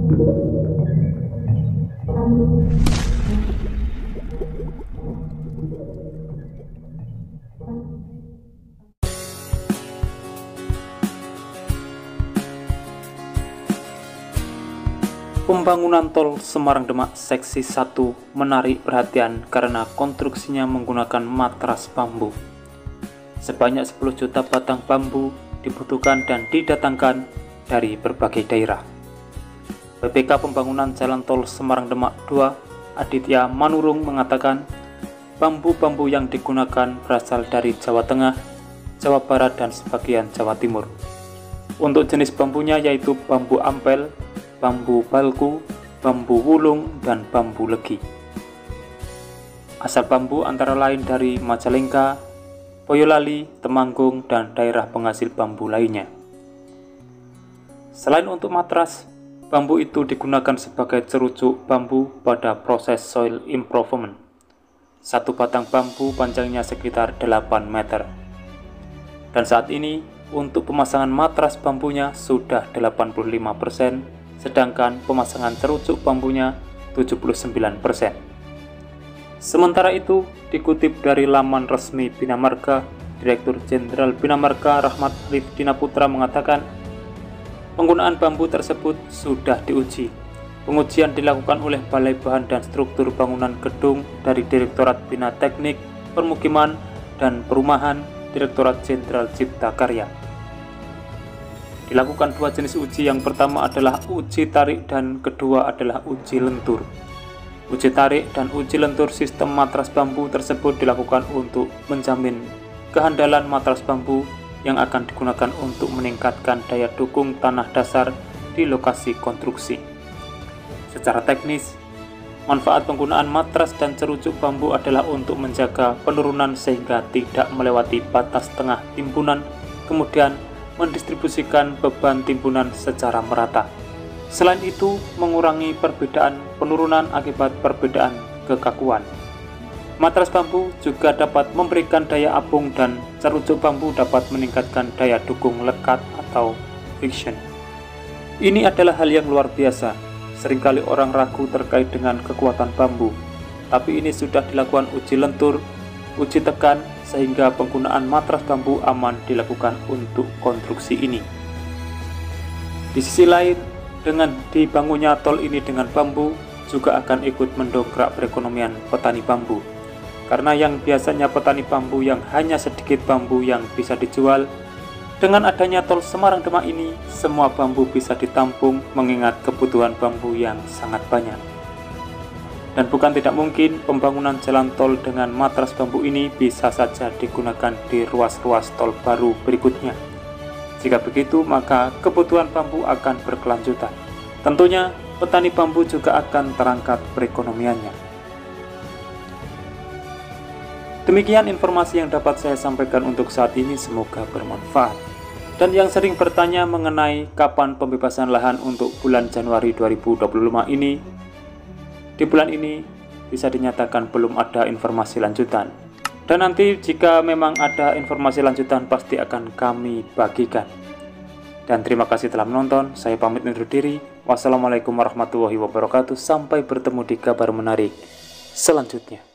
Pembangunan tol Semarang-Demak seksi 1 menarik perhatian karena konstruksinya menggunakan matras bambu. Sebanyak 10 juta batang bambu dibutuhkan dan didatangkan dari berbagai daerah. BPK Pembangunan Jalan Tol Semarang-Demak 2, Aditya Manurung mengatakan, bambu-bambu yang digunakan berasal dari Jawa Tengah, Jawa Barat, dan sebagian Jawa Timur. Untuk jenis bambunya yaitu bambu ampel, bambu balku, bambu wulung, dan bambu legi. Asal bambu antara lain dari Majalengka, Boyolali, Temanggung, dan daerah penghasil bambu lainnya. Selain untuk matras, bambu itu digunakan sebagai cerucuk bambu pada proses soil improvement. Satu batang bambu panjangnya sekitar 8 meter. Dan saat ini, untuk pemasangan matras bambunya sudah 85%, sedangkan pemasangan cerucuk bambunya 79%. Sementara itu, dikutip dari laman resmi Bina Marga, Direktur Jenderal Bina Marga Rahmat Rifdina Putra mengatakan, penggunaan bambu tersebut sudah diuji. Pengujian dilakukan oleh Balai Bahan dan Struktur Bangunan Gedung dari Direktorat Bina Teknik, Permukiman, dan Perumahan, Direktorat Jenderal Cipta Karya. Dilakukan dua jenis uji, yang pertama adalah uji tarik dan kedua adalah uji lentur. Uji tarik dan uji lentur sistem matras bambu tersebut dilakukan untuk menjamin kehandalan matras bambu yang akan digunakan untuk meningkatkan daya dukung tanah dasar di lokasi konstruksi. Secara teknis, manfaat penggunaan matras dan cerucuk bambu adalah untuk menjaga penurunan sehingga tidak melewati batas tengah timbunan, kemudian mendistribusikan beban timbunan secara merata. Selain itu, mengurangi perbedaan penurunan akibat perbedaan kekakuan. Matras bambu juga dapat memberikan daya apung dan cerucuk bambu dapat meningkatkan daya dukung lekat atau friction. Ini adalah hal yang luar biasa. Seringkali orang ragu terkait dengan kekuatan bambu, tapi ini sudah dilakukan uji lentur, uji tekan, sehingga penggunaan matras bambu aman dilakukan untuk konstruksi ini. Di sisi lain, dengan dibangunnya tol ini dengan bambu juga akan ikut mendongkrak perekonomian petani bambu. Karena yang biasanya petani bambu yang hanya sedikit bambu yang bisa dijual, dengan adanya tol Semarang-Demak ini, semua bambu bisa ditampung mengingat kebutuhan bambu yang sangat banyak. Dan bukan tidak mungkin pembangunan jalan tol dengan matras bambu ini bisa saja digunakan di ruas-ruas tol baru berikutnya. Jika begitu, maka kebutuhan bambu akan berkelanjutan. Tentunya, petani bambu juga akan terangkat perekonomiannya. Demikian informasi yang dapat saya sampaikan untuk saat ini, semoga bermanfaat. Dan yang sering bertanya mengenai kapan pembebasan lahan untuk bulan Januari 2025 ini, di bulan ini bisa dinyatakan belum ada informasi lanjutan. Dan nanti jika memang ada informasi lanjutan pasti akan kami bagikan. Dan terima kasih telah menonton, saya pamit undur diri. Wassalamualaikum warahmatullahi wabarakatuh. Sampai bertemu di kabar menarik selanjutnya.